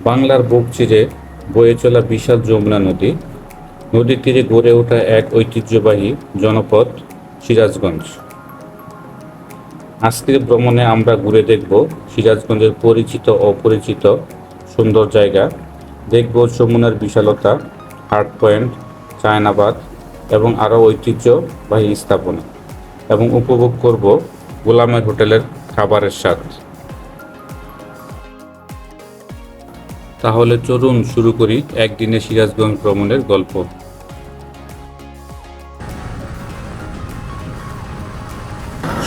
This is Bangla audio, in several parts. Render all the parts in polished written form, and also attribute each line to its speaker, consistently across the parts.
Speaker 1: বাংলার বুক চিরে বয়ে চলা বিশাল যমুনা নদী। নদীর তীরে গড়ে ওঠা এক ঐতিহ্যবাহী জনপদ সিরাজগঞ্জ। আজকের ভ্রমণে আমরা ঘুরে দেখব সিরাজগঞ্জের পরিচিত অপরিচিত সুন্দর জায়গা, দেখব যমুনার বিশালতা, হার্ট পয়েন্ট, চায়নাবাদ এবং আরও ঐতিহ্যবাহী স্থাপনা, এবং উপভোগ করব গোলামের হোটেলের খাবারের স্বাদ। তাহলে চলুন শুরু করি একদিনে সিরাজগঞ্জ ভ্রমণের গল্প।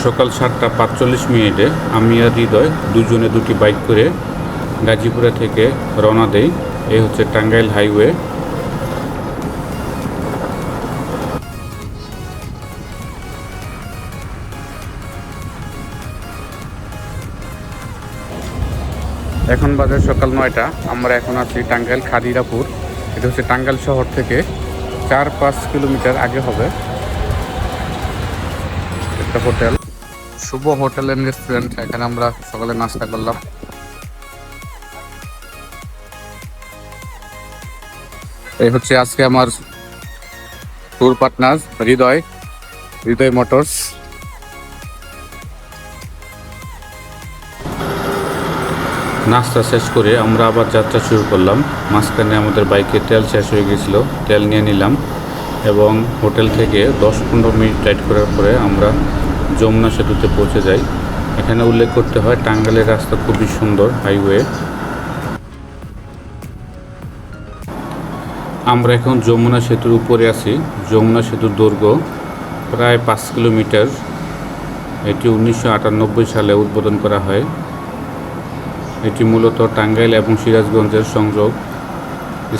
Speaker 1: সকাল 7:45 আমি আর হৃদয় দুজনে দুটি বাইক করে গাজীপুরা থেকে রওনা দেই। এই হচ্ছে টাঙ্গাইল হাইওয়ে। এখন বাজে সকাল 9টা। আমরা এখন আছি টাঙ্গাইল খাদিরাপুর। এটা হচ্ছে টাঙ্গাইল শহর থেকে 4-5 কিলোমিটার আগে হবে একটা hotel, Shuvo hotel and restaurant. এখানে আমরা সকালে নাস্তা করলাম। এই হচ্ছে আজকে আমার tour partner Hridoy, Hridoy motors. নাস্তা শেষ করে আমরা আবার যাত্রা শুরু করলাম। মাঝখানে আমাদের বাইকে তেল শেষ হয়ে গেছিল, তেল নিয়ে নিলাম এবং হোটেল থেকে 10-15 মিনিট রাইড করার পরে আমরা যমুনা সেতুতে পৌঁছে যাই। এখানে উল্লেখ করতে হয় টাঙ্গাইলের রাস্তা খুবই সুন্দর, হাইওয়ে। আমরা এখন যমুনা সেতুর উপরে আছি। যমুনা সেতুর দৈর্ঘ্য প্রায় 5 কিলোমিটার। এটি 1998 সালে উদ্বোধন করা হয়। এটি মূলত টাঙ্গাইল এবং সিরাজগঞ্জের সংযোগ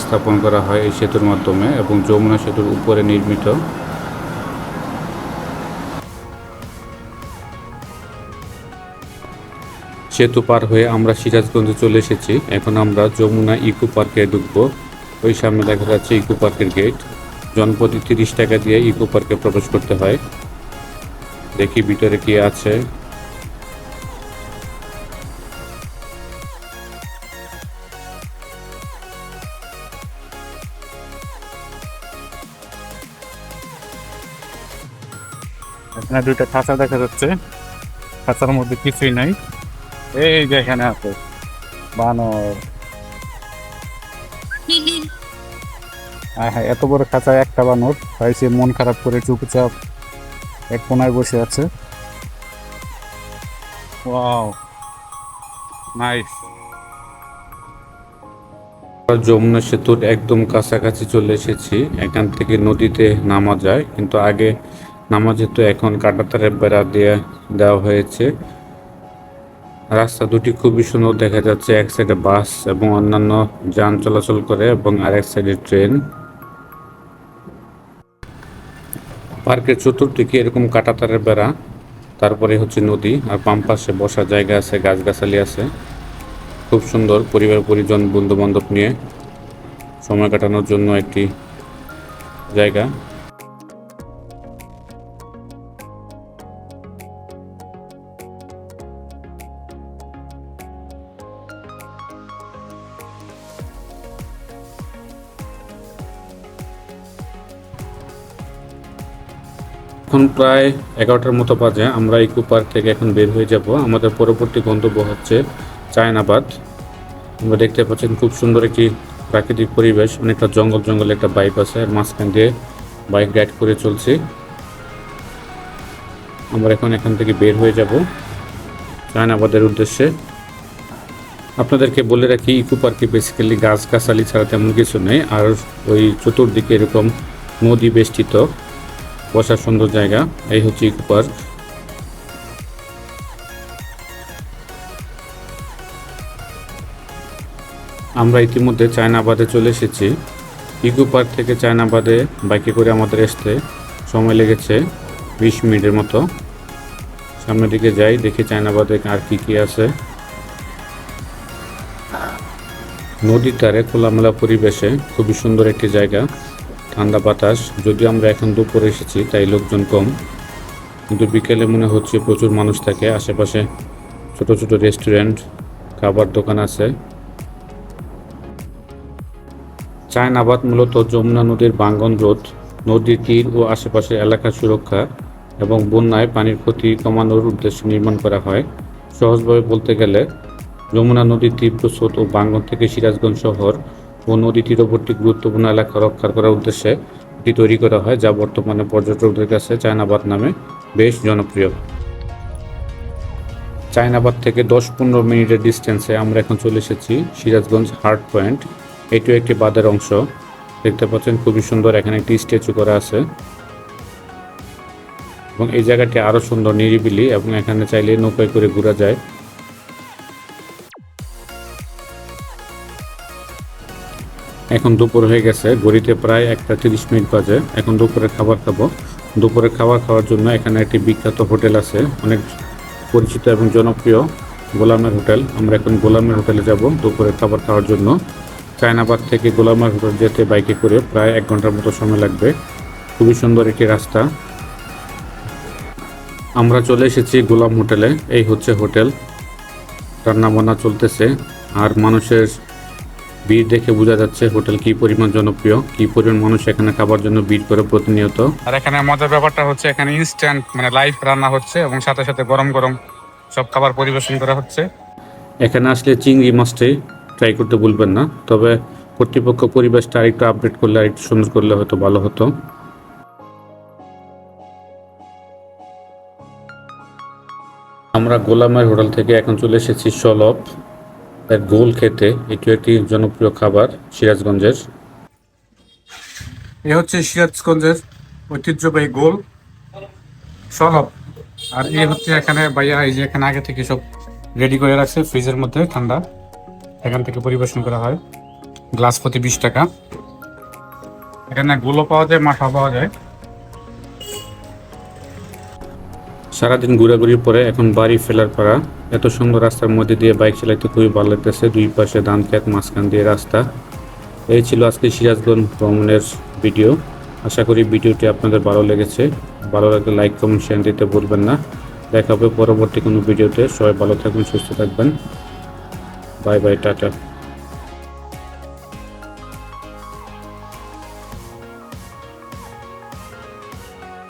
Speaker 1: স্থাপন করা হয় এই সেতুর মাধ্যমে এবং যমুনা সেতুর উপরে নির্মিত। সেতু পার হয়ে আমরা সিরাজগঞ্জে চলে এসেছি। এখন আমরা যমুনা ইকো পার্কে ঢুকবো। ওই সামনে দেখা যাচ্ছে ইকো পার্কের গেট। জনপ্রতি 30 টাকা দিয়ে ইকো পার্কে প্রবেশ করতে হয়। দেখি ভিতরে কি আছে। এখানে দুইটা খাঁচা দেখা যাচ্ছে, খাঁচার মধ্যে কিছুই নাই। এই যে এখানে আছে বানর। হ্যাঁ, এত বড় খাঁচায় একটা বানর পাইছে, মন খারাপ করে চুপচাপ এক কোনায় বসে আছে। Wow, nice. যমুনা সেতুর একদম কাছাকাছি চলে এসেছি। এখান থেকে নদীতে নামা যায়, কিন্তু আগে নামা যেত, এখন কাঁটাতারের বেড়া দিয়ে দেওয়া হয়েছে। রাস্তা দুটি খুবই সুন্দর দেখা যাচ্ছে। এক সাইডে বাস এবং অন্যান্য যান চলাচল করে এবং আরেক সাইডে ট্রেন। পার্কের চতুর্দিকে এরকম কাঁটাতারের বেড়া, তারপরে হচ্ছে নদী, আর বাম পাশে বসার জায়গা আছে, গাছগাছালি আছে। খুব সুন্দর পরিবার পরিজন বন্ধু বান্ধব নিয়ে সময় কাটানোর জন্য একটি জায়গা। এখন প্রায় 11টার মতো বাজে। আমরা ইকো পার্ক থেকে এখন বের হয়ে যাব। আমাদের পরবর্তী গন্তব্য হচ্ছে চায়নাবাদ। আমরা দেখতে পাচ্ছেন খুব সুন্দর একটি প্রাকৃতিক পরিবেশ, অনেকটা জঙ্গল জঙ্গল একটা বাইক আছে, আর মাঝখান দিয়ে বাইক রাইড করে চলছি। আমরা এখন এখান থেকে বের হয়ে যাব চায়নাবাদের উদ্দেশ্যে। আপনাদেরকে বলে রাখি, ইকো পার্কে বেসিক্যালি গাছগাছালি ছাড়া তেমন কিছু নেই, আর ওই চতুর্দিকে এরকম নদী বেষ্টিত বসার সুন্দর জায়গা। এই হচ্ছে ইকো পার্ক। আমরা ইতিমধ্যে চায়নাবাদে চলে এসেছি। ইকো পার্ক থেকে চায়নাবাদে বাইকে করে আমাদের আসতে সময় লেগেছে 20 মিনিটের মতো। সামনের দিকে যাই, দেখি চায়নাবাদে আর কি আছে। নদীর ধারে খোলামেলা পরিবেশে খুবই সুন্দর একটি জায়গা, ঠান্ডা বাতাস। যদিও আমরা এখন দুপুরে এসেছি তাই লোকজন কম, কিন্তু বিকেলে মনে হচ্ছে প্রচুর মানুষ থাকে। আশেপাশে ছোট ছোট রেস্টুরেন্ট, খাবার দোকান আছে। চায়নাবাদ মূলত যমুনা নদীর ভাঙ্গন রোধ, নদীর তীর ও আশেপাশের এলাকার সুরক্ষা এবং বন্যায় পানির ক্ষতি কমানোর উদ্দেশ্যে নির্মাণ করা হয়। সহজভাবে বলতে গেলে যমুনা নদীর তীব্র স্রোত ও ভাঙ্গন থেকে সিরাজগঞ্জ শহর ও নদী তীরবর্তী গুরুত্বপূর্ণ এলাকা রক্ষা করার উদ্দেশ্যে এটি তৈরি করা হয়, যা বর্তমানে পর্যটকদের কাছে চায়নাবাদ নামে বেশ জনপ্রিয়। চায়নাবাদ থেকে 10-15 মিনিটের ডিস্টেন্সে আমরা এখন চলে এসেছি সিরাজগঞ্জ হার্ট পয়েন্ট। এটিও একটি বাঁধের অংশ। দেখতে পাচ্ছেন খুবই সুন্দর, এখানে একটি স্ট্যাচু করা আছে এবং এই জায়গাটি আরও সুন্দর, নিরিবিলি এবং এখানে চাইলে নৌকায় করে ঘোরা যায়। এখন দুপুর হয়ে গেছে, ঘড়িতে প্রায় 1:30 বাজে। এখন দুপুরের খাবার খাবো। দুপুরের খাবার খাওয়ার জন্য এখানে একটি বিখ্যাত হোটেল আছে, অনেক পরিচিত এবং জনপ্রিয়, গোলামের হোটেল। আমরা এখন গোলামের হোটেলে যাব দুপুরের খাবার খাওয়ার জন্য। চায়নাবাদ থেকে গোলামের হোটেল যেতে বাইকে করে প্রায় 1 ঘন্টার মতো সময় লাগবে। খুবই সুন্দর একটি রাস্তা। আমরা চলে এসেছি গোলাম হোটেলে। এই হচ্ছে হোটেল, রান্নাবান্না চলতেছে আর মানুষের ভিড় দেখে বোঝা যাচ্ছে হোটেল কি পরিমাণ জনপ্রিয়, কি পরিমাণ মানুষ এখানে খাবার জন্য ভিড় করে প্রতিনিয়ত। আর এখানে মজার ব্যাপারটা হচ্ছে এখানে ইনস্ট্যান্ট মানে লাইভ রান্না হচ্ছে এবং সাথে সাথে গরম গরম সব খাবার পরিবেশন করা হচ্ছে। এখানে আসলে চিংড়ি মাছটাই ট্রাই করতে ভুলবেন না, তবে কর্তৃপক্ষ পরিবেশটা আরেকটু আপডেট করলে আরেকটু সুন্দর করলে হয়তো ভালো হতো। আমরা গোলামের হোটেল থেকে এখন চলে এসেছি সলপ এর গোল খেতে। এটি একটি জনপ্রিয় খাবার সিরাজগঞ্জের। এ হচ্ছে সিরাজগঞ্জের ঐতিহ্যবাহী গোল সলপ। আর এই হচ্ছে এখানে ভাইয়া এই যে এখানে আগে থেকে সব রেডি করে রাখছে ফ্রিজের মধ্যে ঠান্ডা, এখান থেকে পরিবেশন করা হয়। গ্লাস প্রতি 20 টাকা। এখানে গোলও পাওয়া যায়, মাঠা পাওয়া যায়। সারাদিন ঘোরাঘুরির পরে এখন বাড়ি ফেরার পাড়া। এত সুন্দর রাস্তার মধ্যে দিয়ে বাইক চালাইতে খুবই ভালো লাগতেছে। দুই পাশে ধান খেত, মাঝখান দিয়ে রাস্তা। এই ছিল আজকে সিরাজগঞ্জ ভ্রমণের ভিডিও। আশা করি ভিডিওটি আপনাদের ভালো লেগেছে। ভালো লাগলে লাইক, কমেন্ট, শেয়ার দিতে ভুলবেন না। দেখা হবে পরবর্তী কোনো ভিডিওতে। সবাই ভালো থাকবেন, সুস্থ থাকবেন। Bye bye, tata.